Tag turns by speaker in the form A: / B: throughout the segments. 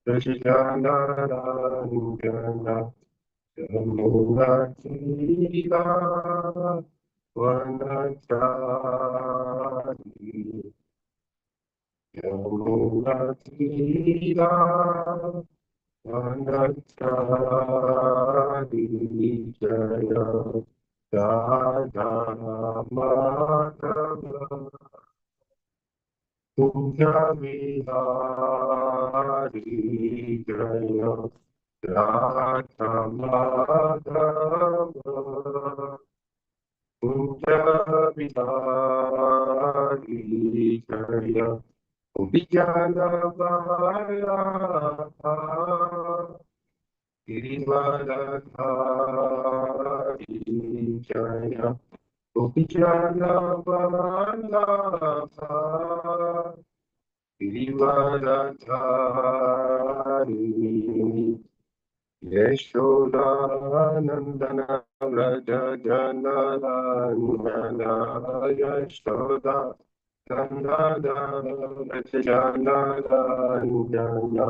A: Prajnana Yamunatira Vanachari Yamunatira Vanachari Jaya Radha Madhava Kunja Vihari Jaya Radha Madhava Kunja Vihari Jaya Vijaya Vaya Girivaradhari Jaya Vijaya Vaya Girivaradhari Yashodanandana Vraja Janarandana Yashoda Nandana Vraja Janarandana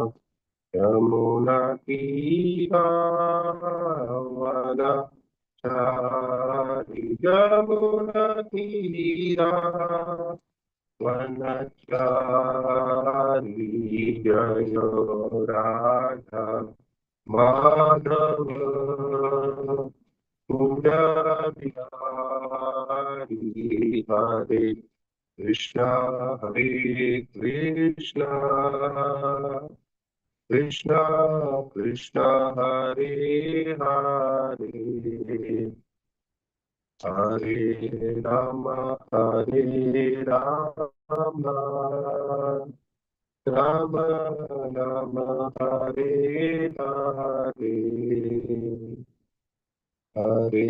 A: Yamuna Tira Vada Chari Yamuna Tira Vanachari Jayo Radha Madhava Kunja Bihari Hare Krishna Hare Krishna Krishna Krishna Hare Hare Hare Rama Hare Rama Rama Rama Hare Hare Hare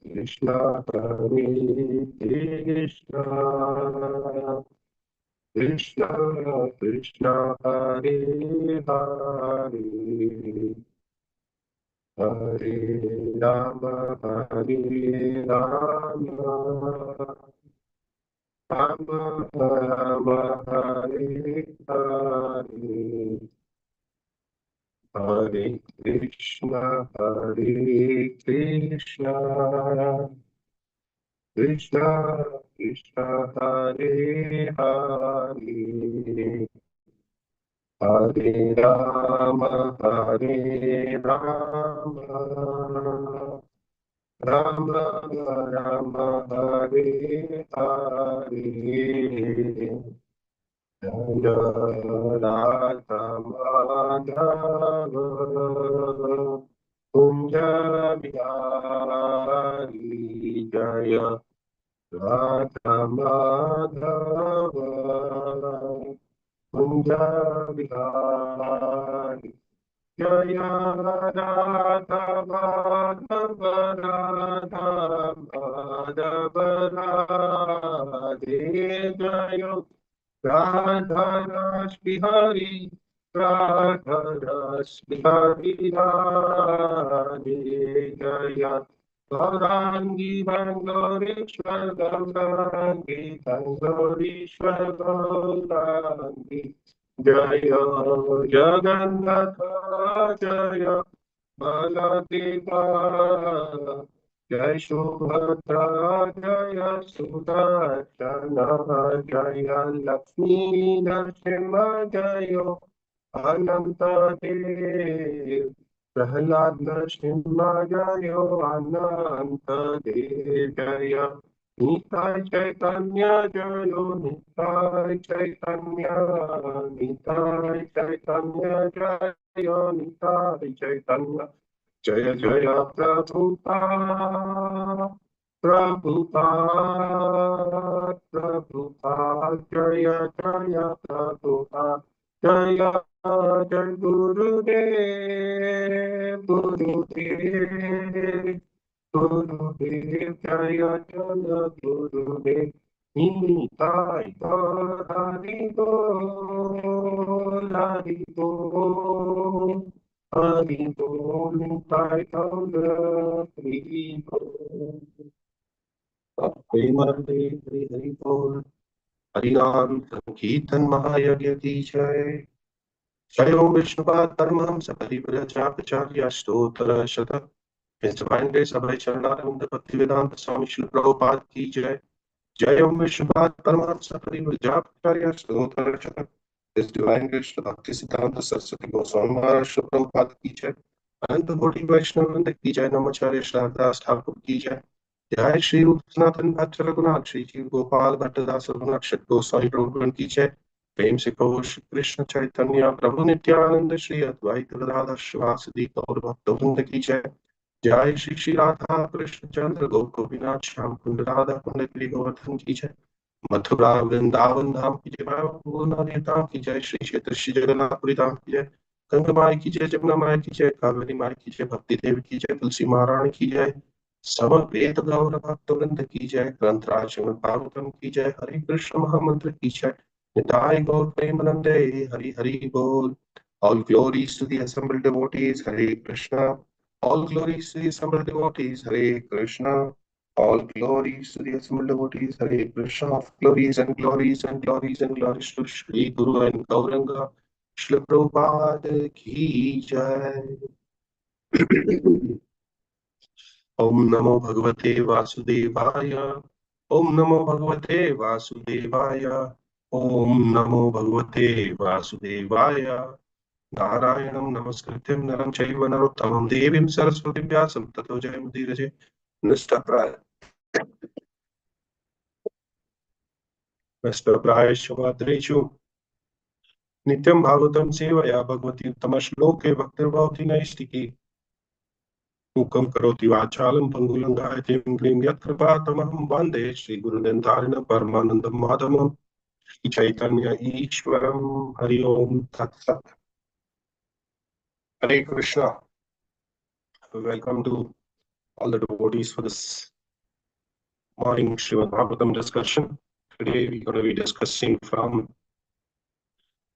A: Krishna Hare Krishna Krishna Krishna Hare Hare Hare Rama Hare Rama Rama Rama Hare Hare Hare Krishna Krishna Krishna Krishna Hare Hare Hare Rama Rama Rama Hare Hare Jaya Radha Madhava Kunja Bihari Jaya Radha Madhava Kunja Bihari Jaya Radha Madhava Radha Madhava Radhe Jaya Radha Ras Bihari Radha Ras Bihari Radhe Jaya Gaurangi Bangareshwar Gaurangi Bangareshwar Gaurangi Jaya Jagannatha Jaya Baladeva Jai Subhadra Jaya Sudarshana Jaya Lakshmi Narsimha Jaya Ananta Dev Prahlad Narsimha Jaya Ananta Dev Jaya Nitai Chaitanya Jaya Nitai Chaitanya Nitai Chaitanya Jaya Nitai Chaitanya Jaya Jaya Prabhupada Prabhupada Prabhupada Jaya Jaya Prabhupada Jaya Jaya Gurudev Gurudev Gurudev Jaya Jaya Gurudev Nitai Haribo Haribo Haribo Nitai Haribo Premande Haribo Harinam Sankirtan Mahayagya Ki Jai Jai Om Vishnupada Paramahamsa Paripuracharya Stotra Shata. His Divine Grace Abhay Charanarvinda Bhaktivedanta Swami Srila Prabhupada Ki Jai. Jai Om Vishnupada Paramahamsa Paripuracharya Stotra Shata. His Divine Grace Bhakti Siddhanta Saraswati Goswami Maharaj Srila Prabhupada Ki Jai. Ananta Koti Vaishnavanda Ki Jai. Namacharya Shraddhas Thakur Ki Jai. Jai Shri Rup Sanatan Bhatta Raghunath Shri Jiv Gopal Bhatta Das Raghunath Goswami Prabhupada Ki Jai. प्रेम से कहो श्री कृष्ण चैतन्य प्रभु नित्यानंद श्री अद्वैत गदाधर श्रीवासदि गौर भक्तवृंद की जय। जय श्री श्री राधा कृष्ण चंद्र गोपीनाथ श्याम कुंड राधा कुंड गिरि गोवर्धन की जय। मथुरा वृंदावन धाम की जय। पूर्ण धाम की जय। श्री क्षेत्र श्री जगन्नाथपुरी धाम की जय। गंगा माई की जय। जमुना माई की जय। कावेरी माई की जय। भक्ति देवी की जय। तुलसी महारानी की जय। समवेत गौर भक्तवृंद की जय। ग्रंथराज श्रीमद् भागवतम की जय। हरे कृष्ण महामंत्र की जय। निताय गौर प्रेमानंदे हरि हरि बोल। All glories to the assembled devotees. Hare Krishna. All glories to the assembled devotees. Hare Krishna. All glories to the assembled devotees. Hare Krishna. Of glories and glories and glories and glories to Shri Guru and Gauranga. Shri Prabhupada ki jai. Om Namo Bhagavate Vasudevaya. Om Namo Bhagavate Vasudevaya. Om Namo Bhagavate Vasudevaya. Narayanam Namaskrityam Naram Chaiva Narottamam Devim Saraswati Vyasam Tato Jayamudiraje Nastaprai Shubhadreshu Nityam Bhagavatam Sevaya Bhagavati Uttama Shloke Bhaktirvavati Naistiki Mukam Karoti Vachalam Pangulangayatim Grim Yatkrapatamaham Vande Shri Gurunendarina Paramanandam Madhamam Shri Chaitanya Ishwaram Hari Om Tat Sat. Hare Krishna. Welcome to all the devotees for this morning Srimad Bhagavatam discussion. Today we're going to be discussing from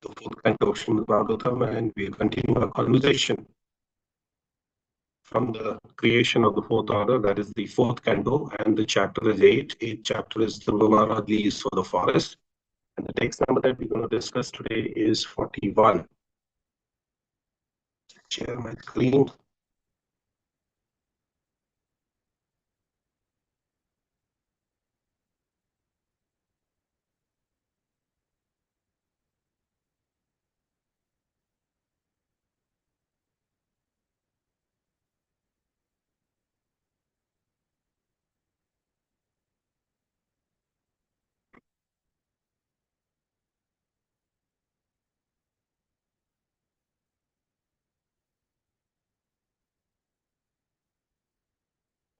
A: the fourth canto of Srimad Bhagavatam, and we'll continue our conversation from the creation of the fourth order, that is the fourth canto, and the chapter is 8. Eighth chapter is the Maharaj leaves for the forest, and the text number that we're going to discuss today is 41. Share my screen.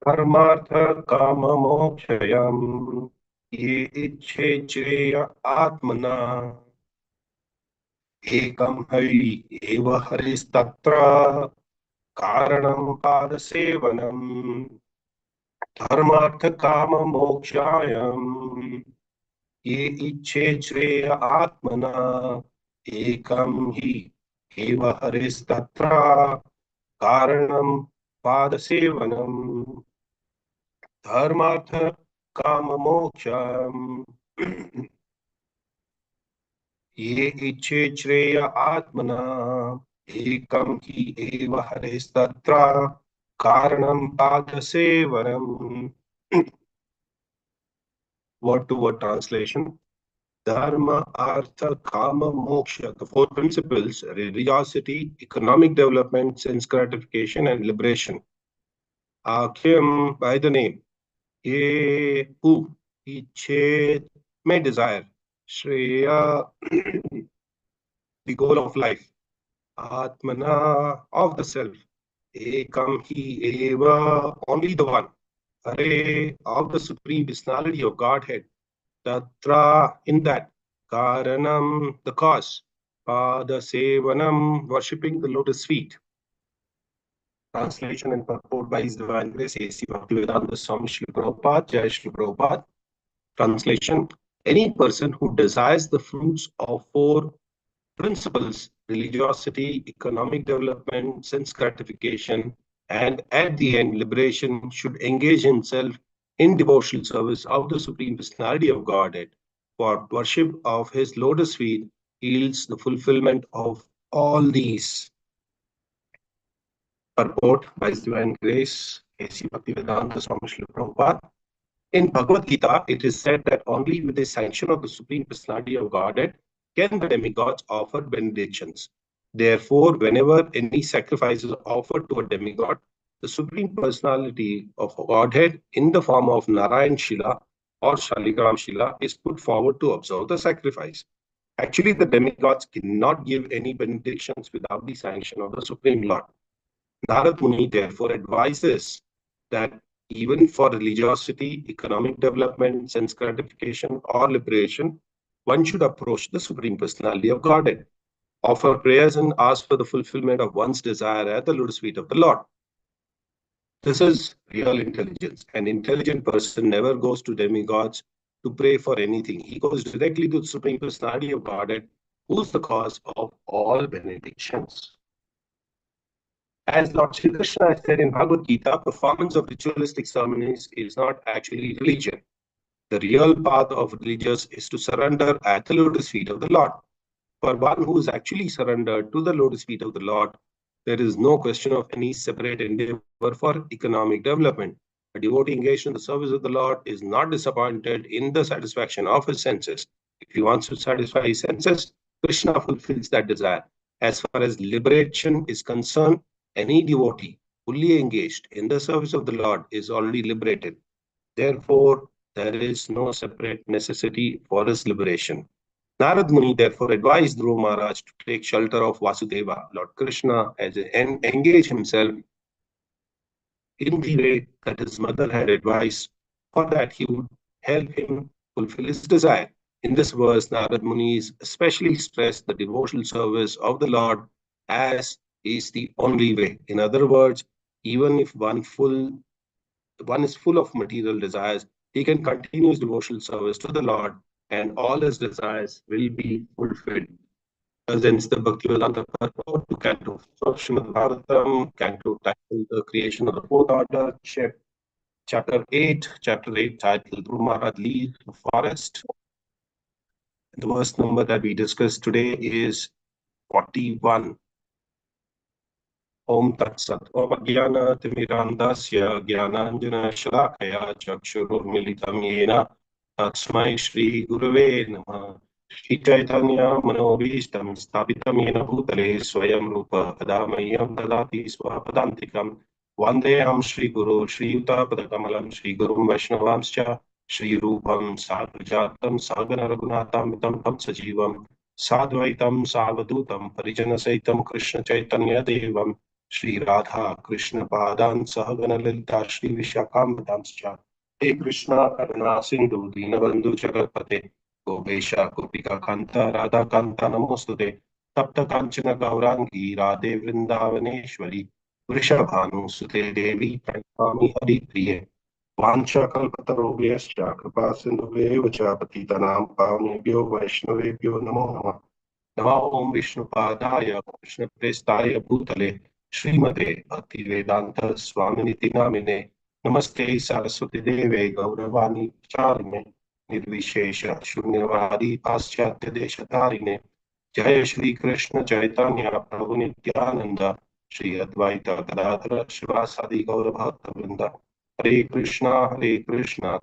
A: Paramartha kama mokshayam ye ichhe chreya atmana ekam hari eva haristatra karanam padasevanam धर्मार्थ काम मोक्षायम ये इच्छे श्रेय आत्मना एकम ही एव हरिस्तत्र कारणम पाद सेवनम धर्मार्थ काम मोक्षम ये इच्छे श्रेय आत्मना एकम ही एव हरिस्तत्र कारणम पाद सेवनम. Word to word translation. Dharma, Artha, Kama, Moksha, the four principles: religiosity, economic development, sense gratification, and liberation. Akhim, by the name. Ye, who, Ichhe, may desire. Shreya, the goal of life. Atmana, of the self. Ekam hi eva, only the one. Hare, of the supreme personality of Godhead. Tatra, in that. Karanam, the cause. Pada Sevanam, worshipping the lotus feet. Translation and purport by His Divine Grace A.C. Bhaktivedanta Swami Srila Prabhupada, Jai Srila Prabhupada. Translation: any person who desires the fruits of four principles: religiosity, economic development, sense gratification, and at the end, liberation, should engage himself in devotional service of the Supreme Personality of Godhead. For worship of His lotus feet yields the fulfillment of all these purport by His Divine Grace, A.C. Bhaktivedanta Swami Srila Prabhupada. In Bhagavad Gita, it is said that only with the sanction of the Supreme Personality of Godhead can the demigods offer benedictions. Therefore, whenever any sacrifice is offered to a demigod, the Supreme Personality of Godhead in the form of Narayan Shila or Shaligram Shila is put forward to observe the sacrifice. Actually, the demigods cannot give any benedictions without the sanction of the Supreme Lord. Narad Muni therefore advises that even for religiosity, economic development, sense gratification, or liberation, one should approach the Supreme Personality of Godhead, offer prayers, and ask for the fulfillment of one's desire at the lotus feet of the Lord. This is real intelligence. An intelligent person never goes to demigods to pray for anything. He goes directly to the Supreme Personality of Godhead, who is the cause of all benedictions. As Lord Sri Krishna said in Bhagavad Gita, performance of ritualistic ceremonies is not actually religion. The real path of religious is to surrender at the lotus feet of the Lord. For one who is actually surrendered to the lotus feet of the Lord, there is no question of any separate endeavor for economic development. A devotee engaged in the service of the Lord is not disappointed in the satisfaction of his senses. If he wants to satisfy his senses, Krishna fulfills that desire. As far as liberation is concerned, any devotee fully engaged in the service of the Lord is already liberated. Therefore, there is no separate necessity for his liberation. Narad Muni therefore advised Dhruva Maharaj to take shelter of Vasudeva, Lord Krishna, and engage himself in the way that his mother had advised, for that he would help him fulfill his desire. In this verse, Narad Muni especially stressed the devotional service of the Lord as is the only way. In other words, even if one is full of material desires, he can continue his devotional service to the Lord, and all his desires will be fulfilled. Presents the Bhaktivedanta purport to Canto 4, Srimad Bhagavatam, Canto titled The Creation of the Fourth Order, Chapter 8, titled Dhruva Maharaj Leaves the Forest. The verse number that we discussed today is 41. Om Tat Sat. Om Ajnana Timirandasya Jnananjana Shalakaya Chakshurmilitam Yena Tasmai Shri Gurave Namah. Shri Chaitanya Manobhishtam Sthapitam Yena Bhutale Swayam Rupa Padamayam Dadati Swapadantikam Vandeham Shri Guru Shri Yuta Padakamalam Shri Gurum Vaishnavamscha Shri Rupam Sadhujatam Sagana Raghunatam Tam Tam Sajivam Sadvaitam Savadutam Parijana Saitam Krishna Chaitanya Devam Shri Radha Krishna Padan Sahagana Lalita Shri Vishakambadanscha. He Krishna Karuna Sindhu Dinabandhu Jagatpate Gopesha Gopika Kanta Radha Kanta Namostute Tapta Kanchana Gaurangi Radhe Vrindavaneshwari Vrishabhanu Sute Devi Pranami Hari Priye Vancha Kalpatarobhyascha Kripa Sindhuve Vacha Patitanam Pavnebhyo Vaishnavebhyo Namo Namah. Namo Om Vishnupadaya Krishna Prestaya Bhutale Srimate Bhaktivedanta Swaminiti Namine Namaste Saraswati Deve Gauravani Charine Nirvishesha Shunyavadi Paschatya Deshatarine Jaya Shri Krishna Chaitanya Prabhu Nityananda Shri Advaita Gadadhara Shivasadi Gaurabhakta Vrinda Hare Krishna Krishna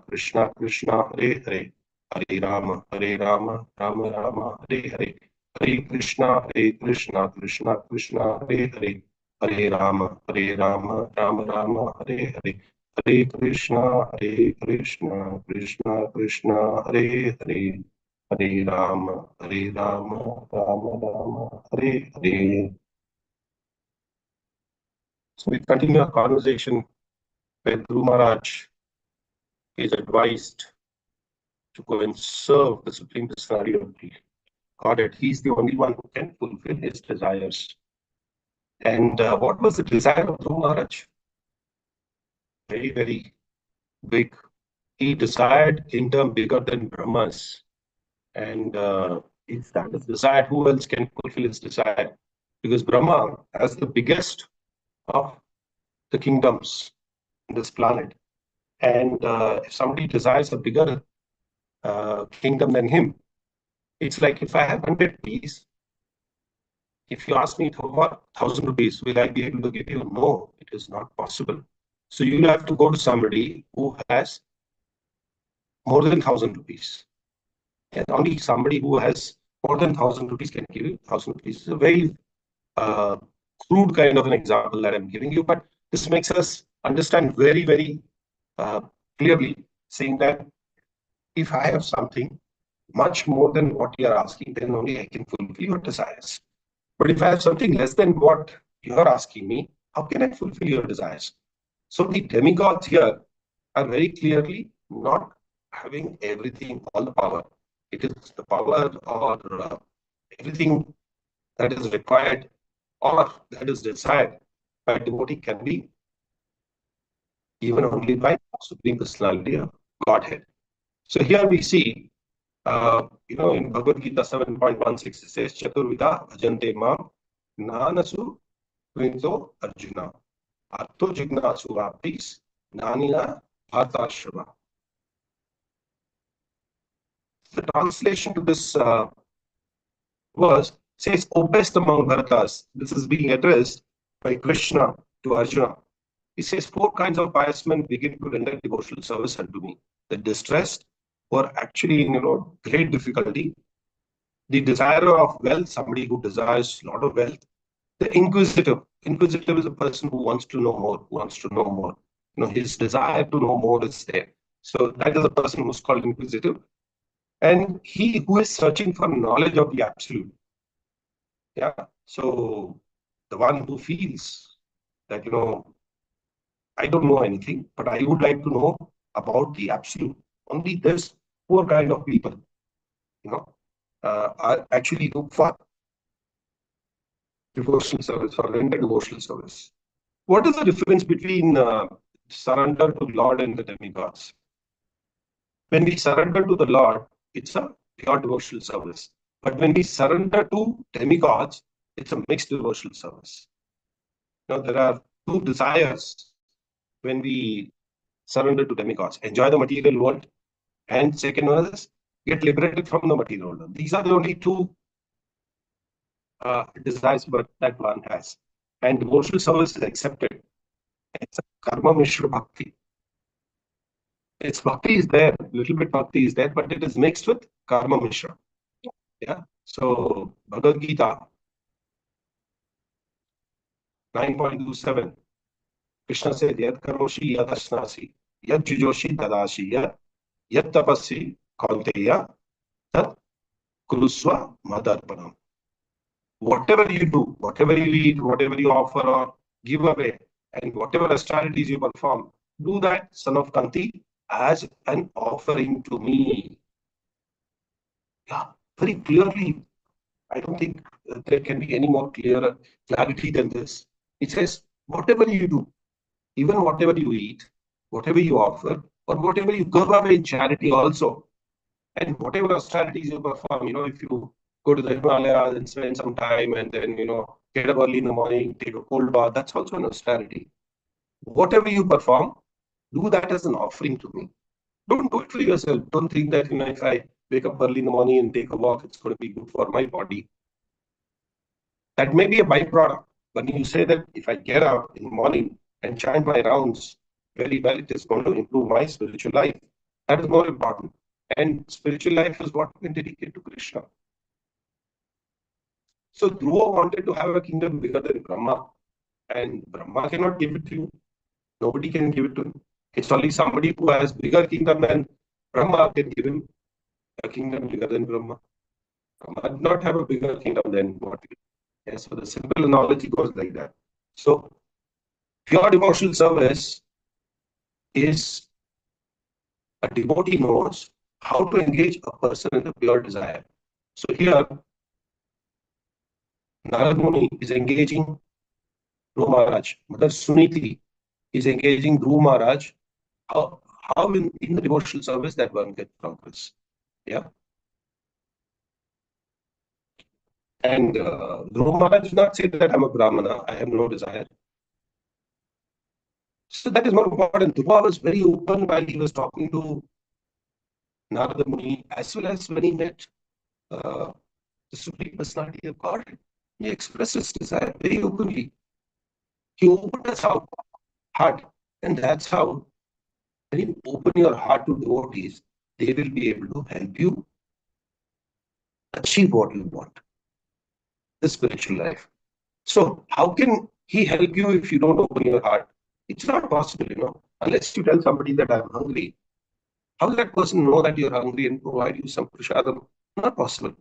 A: Krishna Hare Hare Hare Rama Rama Rama Hare Hare Hare Krishna Krishna Krishna Hare Hare Hare Rama Rama Rama Hare Hare Hare Krishna Krishna Krishna Hare Hare Hare Rama Rama Rama Hare Hare. So we continue our conversation where Guru Maharaj is advised to go and serve the Supreme Personality of Godhead. He's the only one who can fulfill his desires. And what was the desire of Dhruva Maharaj? Very, very big. He desired kingdom bigger than Brahma's. And if that is desired, who else can fulfill his desire? Because Brahma has the biggest of the kingdoms in this planet. And if somebody desires a bigger kingdom than him, it's like if I have 100 peas, If you ask me for 1,000 rupees, will I be able to give you? No, it is not possible. So you have to go to somebody who has more than 1,000 rupees. And only somebody who has more than 1,000 rupees can give you 1,000 rupees. It's a very uh, crude kind of an example that I'm giving you, but this makes us understand very, very uh, clearly, saying that if I have something much more than what you are asking, then only I can fulfill your desires. But if I have something less than what you are asking me, how can I fulfill your desires? So the demigods here are very clearly not having everything, all the power. It is the power or everything that is required or that is desired by devotee can be given only by Supreme Personality of Godhead. So here we see, in Bhagavad Gita 7.16, it says, Chaturvida bhajante mam nanasu vinto arjuna artho jignasu vapis nanina bhartashrava. The translation to this verse says, O best among Bharatas. This is being addressed by Krishna to Arjuna. He says, four kinds of pious men begin to render devotional service unto me. The distressed, who are actually in great difficulty. The desirer of wealth, somebody who desires a lot of wealth. The inquisitive. Inquisitive is a person who wants to know more, who wants to know more. His desire to know more is there. So that is a person who's called inquisitive. And he who is searching for knowledge of the absolute. Yeah. So the one who feels that, I don't know anything, but I would like to know about the absolute. Only this poor kind of people, are actually look for devotional service or render devotional service. What is the difference between surrender to Lord and the demigods? When we surrender to the Lord, it's a pure devotional service. But when we surrender to demigods, it's a mixed devotional service. There are two desires when we surrender to demigods: enjoy the material world, and second one is get liberated from the material world. These are the only two desires that one has. And devotional service is accepted. It's a karma mishra bhakti. Its bhakti is there, little bit bhakti is there, but it is mixed with karma mishra. Yeah. So Bhagavad Gita 9.27, Krishna said, Yad karoshi yad asnasi, yad jujoshi tadashi, yad tapasi kaunteya, tad kurusva madarpanam. Whatever you do, whatever you eat, whatever you offer or give away, and whatever austerities you perform, do that, son of Kanti, as an offering to me. Yeah, very clearly. I don't think there can be any more clarity than this. It says, whatever you do, even whatever you eat, whatever you offer, or whatever you give away in charity also, and whatever austerities you perform, if you go to the Himalayas and spend some time and then, get up early in the morning, take a cold bath, that's also an austerity. Whatever you perform, do that as an offering to me. Don't do it for yourself. Don't think that, if I wake up early in the morning and take a walk, it's going to be good for my body. That may be a byproduct. But you say that if I get up in the morning and chant my rounds very well, it is going to improve my spiritual life. That is more important. And spiritual life is what we can dedicate to Krishna. So Dhruva wanted to have a kingdom bigger than Brahma. And Brahma cannot give it to you. Nobody can give it to him. It's only somebody who has bigger kingdom than Brahma can give him a kingdom bigger than Brahma. Brahma did not have a bigger kingdom than what. Yes, so the simple analogy goes like that. So pure devotional service is a devotee knows how to engage a person in the pure desire. So here, Narad Muni is engaging Dhruva Maharaj. Mother Suniti is engaging Dhruva Maharaj. How in the devotional service that one gets progress. Yeah. And Dhruva Maharaj did not say that I'm a Brahmana, I have no desire. So that is more important. Dhruva was very open while he was talking to Narada Muni, as well as when he met the Supreme Personality of God. He expressed his desire very openly. He opened his heart. And that's how, when you open your heart to devotees, they will be able to help you achieve what you want, the spiritual life. So, how can he help you if you don't open your heart? It's not possible, unless you tell somebody that I'm hungry. How will that person know that you're hungry and provide you some prashadam? Not possible.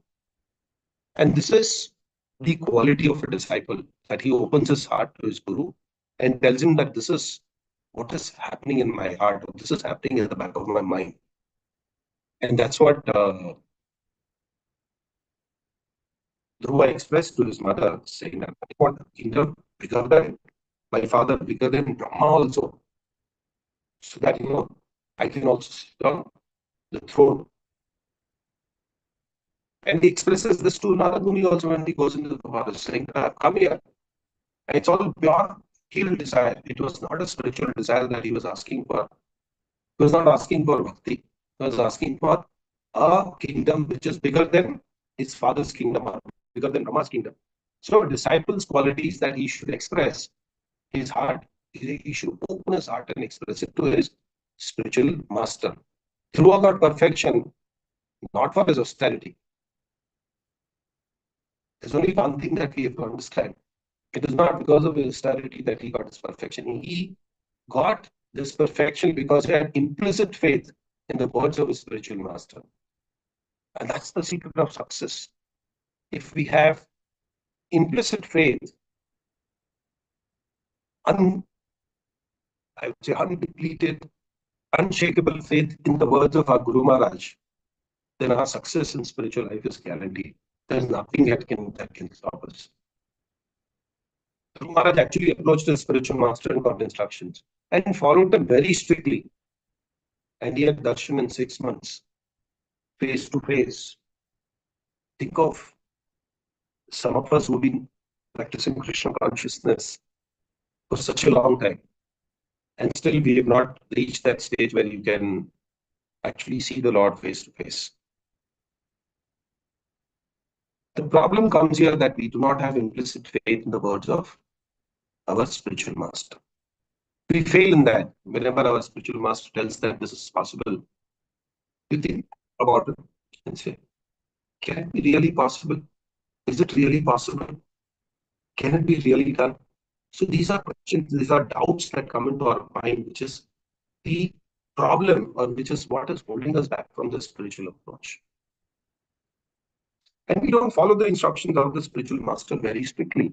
A: And this is the quality of a disciple, that he opens his heart to his guru and tells him that this is what is happening in my heart, or this is happening in the back of my mind. And that's what Dhruva expressed to his mother, saying that I want a kingdom bigger than my father, bigger than Brahma also, so that I can also sit on the throne. And he expresses this to Narad Muni also when he goes into the forest, saying, come here. And it's all pure material desire. It was not a spiritual desire that he was asking for. He was not asking for bhakti. He was asking for a kingdom which is bigger than his father's kingdom, or bigger than Brahma's kingdom. So, a disciple's qualities that he should express his heart, he should open his heart and express it to his spiritual master. Throughout perfection, not for his austerity. There's only one thing that we have to understand. It is not because of his austerity that he got his perfection. He got this perfection because he had implicit faith in the words of his spiritual master. And that's the secret of success. If we have implicit faith, I would say undepleted, unshakable faith in the words of our Guru Maharaj, then our success in spiritual life is guaranteed. There's nothing that can stop us. Guru Maharaj actually approached his spiritual master and got instructions and followed them very strictly. And he had darshan in 6 months, face to face. Think of some of us who've been practicing Krishna consciousness for such a long time, and still we have not reached that stage where you can actually see the Lord face to face. The problem comes here that we do not have implicit faith in the words of our spiritual master. We fail in that. Whenever our spiritual master tells that this is possible, we think about it and say, can it be really possible? Is it really possible? Can it be really done? So these are questions, these are doubts that come into our mind, which is the problem, or which is what is holding us back from the spiritual approach. And we don't follow the instructions of the spiritual master very strictly.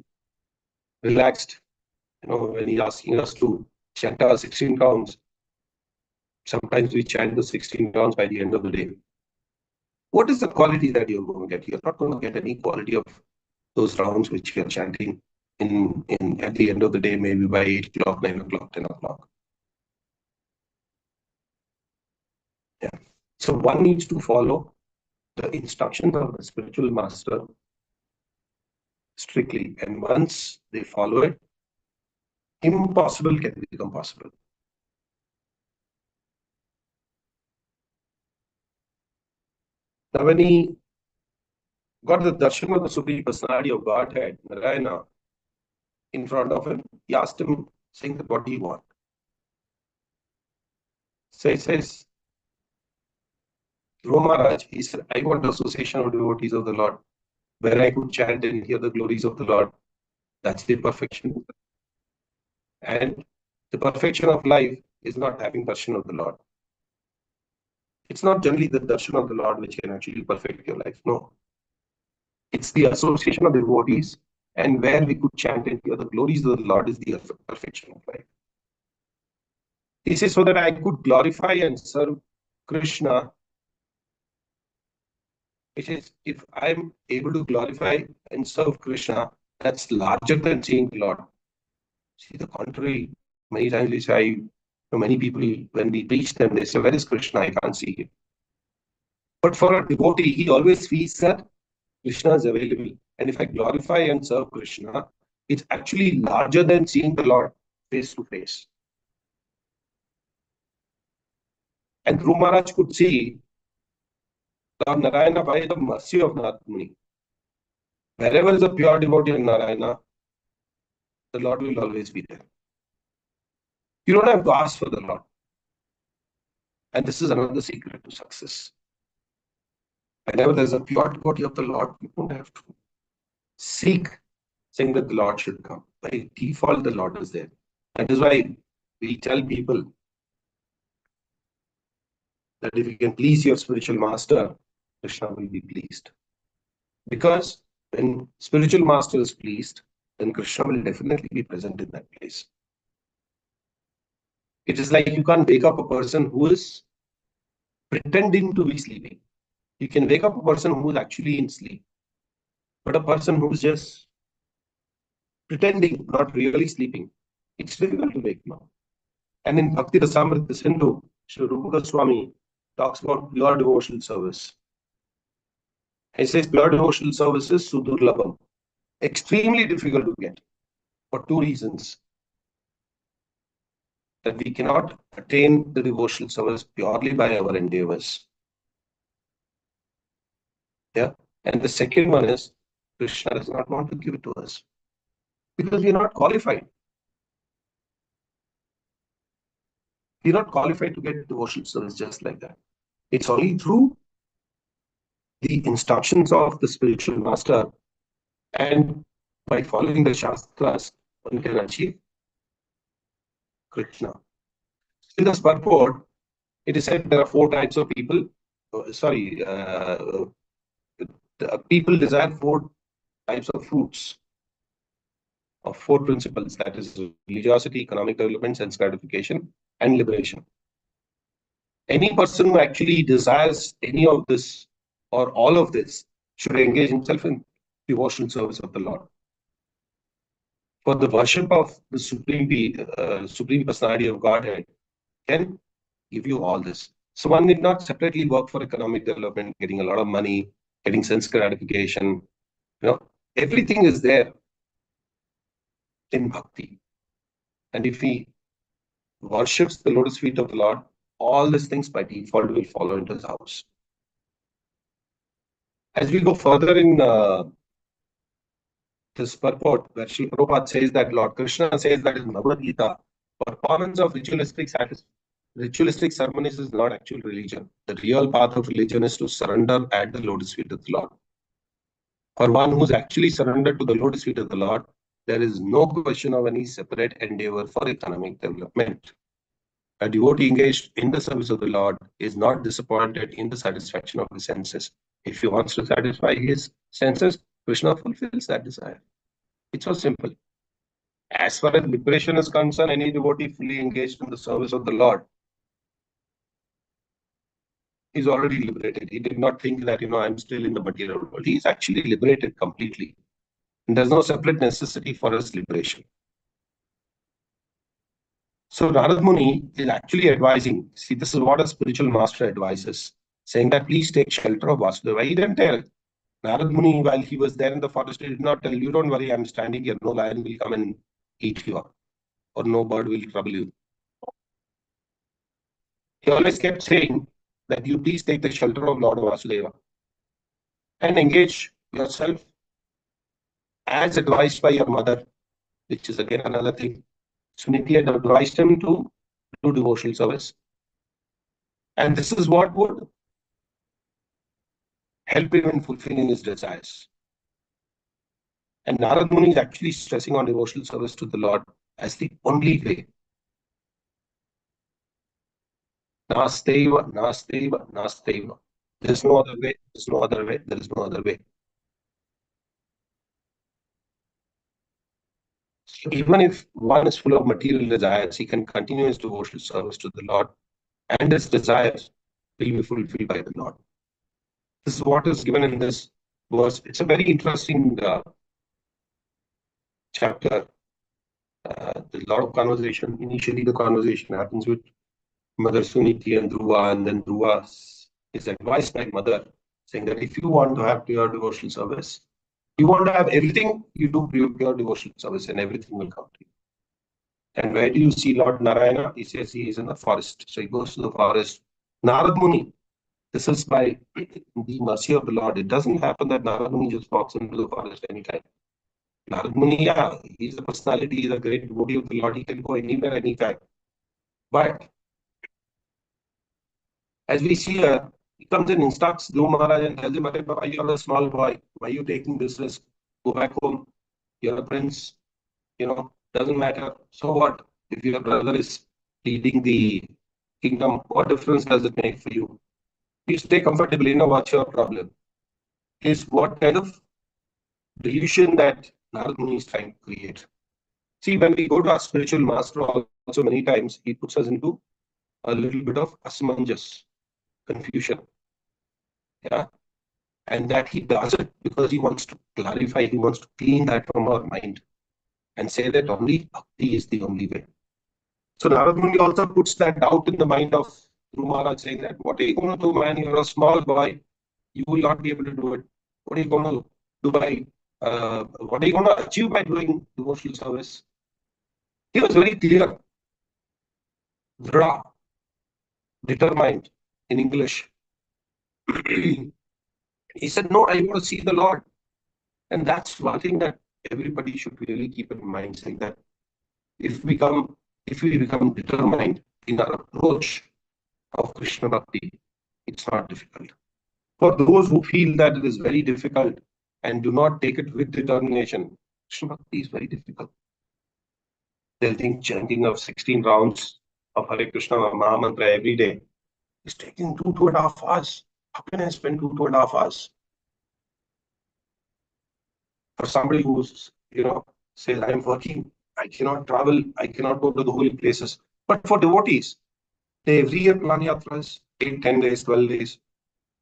A: Relaxed, when he's asking us to chant our 16 rounds, sometimes we chant the 16 rounds by the end of the day. What is the quality that you're going to get? You're not going to get any quality of those rounds which you're chanting in at the end of the day, maybe by 8 o'clock, 9 o'clock, 10 o'clock. Yeah. So one needs to follow the instructions of the spiritual master strictly. And once they follow it, impossible can become possible. Now, when he got the darshan of the Supreme Personality of Godhead, Narayana, in front of him, he asked him, saying that, what do you want? So he says, Dhruva Maharaj, he said, I want association of devotees of the Lord, where I could chant and hear the glories of the Lord. That's the perfection. And the perfection of life is not having darshan of the Lord. It's not generally the darshan of the Lord which can actually perfect your life. No. It's the association of devotees, and where we could chant and hear the glories of the Lord is the perfection of life. He says, so that I could glorify and serve Krishna. He says, if I'm able to glorify and serve Krishna, that's larger than seeing the Lord. See, the contrary, many times we say, many people, when we preach them, they say, where is Krishna? I can't see him. But for a devotee, he always feels that Krishna is available. And if I glorify and serve Krishna, it's actually larger than seeing the Lord face to face. And Dhruva Maharaj could see Lord Narayana by the mercy of Narad Muni. Wherever is a pure devotee of Narayana, the Lord will always be there. You don't have to ask for the Lord. And this is another secret to success. Whenever there's a pure devotee of the Lord, you don't have to seek, saying that the Lord should come. By default, the Lord is there. That is why we tell people that if you can please your spiritual master, Krishna will be pleased. Because when spiritual master is pleased, then Krishna will definitely be present in that place. It is like you can't wake up a person who is pretending to be sleeping. You can wake up a person who is actually in sleep. But a person who is just pretending, not really sleeping, it's difficult to wake him up. And in Bhakti Rasamrita Sindhu, Sri Rupa Goswami talks about pure devotional service. He says pure devotional service is sudurlabham, extremely difficult to get for two reasons. That we cannot attain the devotional service purely by our endeavors. Yeah. And the second one is Krishna does not want to give it to us because we are not qualified. We are not qualified to get devotional service just like that. It's only through the instructions of the spiritual master and by following the Shastras, one can achieve Krishna. In this purport, it is said there are four types of people. People desire four types of fruits of four principles, that is religiosity, economic development, sense gratification, and liberation. Any person who actually desires any of this or all of this should engage himself in devotional service of the Lord. For the worship of the Supreme Personality of Godhead can give you all this. So one need not separately work for economic development, getting a lot of money, getting sense gratification. Everything is there in bhakti. And if he worships the lotus feet of the Lord, all these things by default will follow into his house. As we go further in this purport, where Srila Prabhupada says that Lord Krishna says that in Bhagavad Gita, performance of ritualistic ceremonies is not actual religion. The real path of religion is to surrender at the lotus feet of the Lord. For one who's actually surrendered to the lotus feet of the Lord, there is no question of any separate endeavor for economic development. A devotee engaged in the service of the Lord is not disappointed in the satisfaction of his senses. If he wants to satisfy his senses, Krishna fulfills that desire. It's so simple. As far as liberation is concerned, any devotee fully engaged in the service of the Lord is already liberated. He did not think that, I'm still in the material world. He is actually liberated completely. And there's no separate necessity for his liberation. So Narad Muni is actually advising, see, this is what a spiritual master advises, saying that please take shelter of Vasudeva. He didn't tell Narad Muni while he was there in the forest, he did not tell, you don't worry, I'm standing here, no lion will come and eat you up, or no bird will trouble you. He always kept saying that you please take the shelter of Lord Vasudeva and engage yourself as advised by your mother, which is again another thing. Suniti had advised him to do devotional service. And this is what would help him in fulfilling his desires. And Narad Muni is actually stressing on devotional service to the Lord as the only way. Nasteva, nasteva, nasteva. There is no other way, there is no other way, there is no other way. So even if one is full of material desires, he can continue his devotional service to the Lord, and his desires will be fulfilled by the Lord. This is what is given in this verse. It's a very interesting chapter. There's a lot of conversation. Initially, the conversation happens with Mother Suniti and Dhruva, and then Dhruva is advised by Mother, saying that if you want to have pure devotional service, you want to have everything, you do pure devotional service, and everything will come to you. And where do you see Lord Narayana? He says he is in the forest. So he goes to the forest. Narad Muni This is by the mercy of the Lord. It doesn't happen that Narad Muni just walks into the forest anytime. Narad Muni, yeah, he's a personality, he's a great devotee of the Lord. He can go anywhere, anytime. But as we see here, he comes and instructs Dhruv Maharaj and tells him, Baba, you're a small boy. Why are you taking this risk? Go back home. You're a prince. Doesn't matter. So what? If your brother is leading the kingdom, what difference does it make for you? You stay comfortable, what's your problem? Is what kind of delusion that Narad Muni is trying to create. See, when we go to our spiritual master, also many times he puts us into a little bit of asmanjas, confusion. Yeah. And that he does it because he wants to clarify, he wants to clean that from our mind and say that only bhakti is the only way. So Narad Muni also puts that doubt in the mind of Dhruv Maharaj, saying that, what are you going to do, man? You're a small boy. You will not be able to do it. What are you going to do by, what are you going to achieve by doing devotional service? He was very clear, dra, determined in English. He said, no, I want to see the Lord. And that's one thing that everybody should really keep in mind, saying that if we become determined in our approach of Krishna Bhakti, it's not difficult. For those who feel that it is very difficult and do not take it with determination, Krishna Bhakti is very difficult. They'll think chanting of 16 rounds of Hare Krishna Maha Mantra every day is taking 2.5 hours. How can I spend 2.5 hours? For somebody who's, says, I'm working, I cannot travel, I cannot go to the holy places. But for devotees, they every year plan yatras, 8, 10 days, 12 days.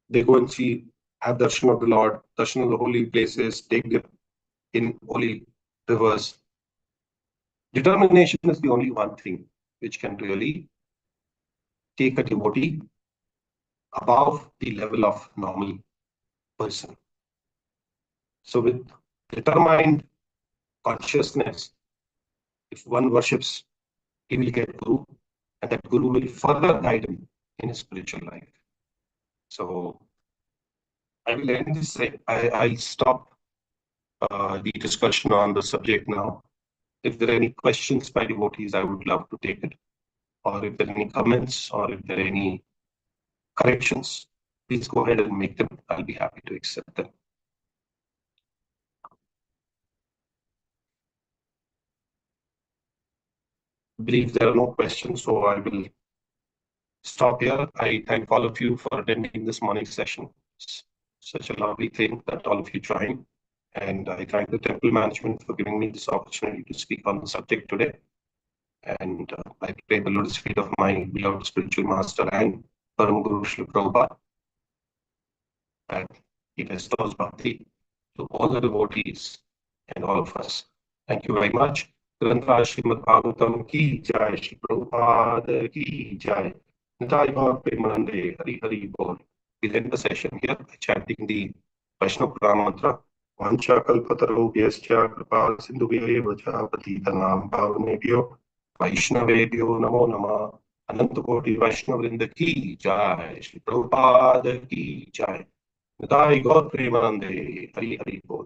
A: They go and see, have darshan of the Lord, darshan of the holy places, take them in holy rivers. Determination is the only one thing which can really take a devotee above the level of normal person. So with determined consciousness, if one worships, he will get Guru, and that Guru will further guide him in his spiritual life. So I will end this. I'll stop the discussion on the subject now. If there are any questions by devotees, I would love to take it. Or if there are any comments or if there are any corrections, please go ahead and make them. I'll be happy to accept them. I believe there are no questions, so I will stop here. I thank all of you for attending this morning session. It's such a lovely thing that all of you joined. And I thank the temple management for giving me this opportunity to speak on the subject today. And I pray the lotus feet of my beloved spiritual master and Param Guru Srila Prabhupada, and he bestows bhakti to all the devotees and all of us. Thank you very much. Grantha Srimad Bhagavatam ki jai, Shri Prabhupada ki jai. Jai Bhav Premanande, Hari Hari Bol. We'll end the session here by chanting the Vaishnava Purana mantra. Vancha kalpatarobhyascha kripa sindhubhyev cha patitanam pavanebhyo Vaishnavebhyo namo namah. Ananta Koti Vaishnavrinda ki jai. Shri Prabhupada ki jai. Nitai Gaur Premanande, Hari Hari Bol.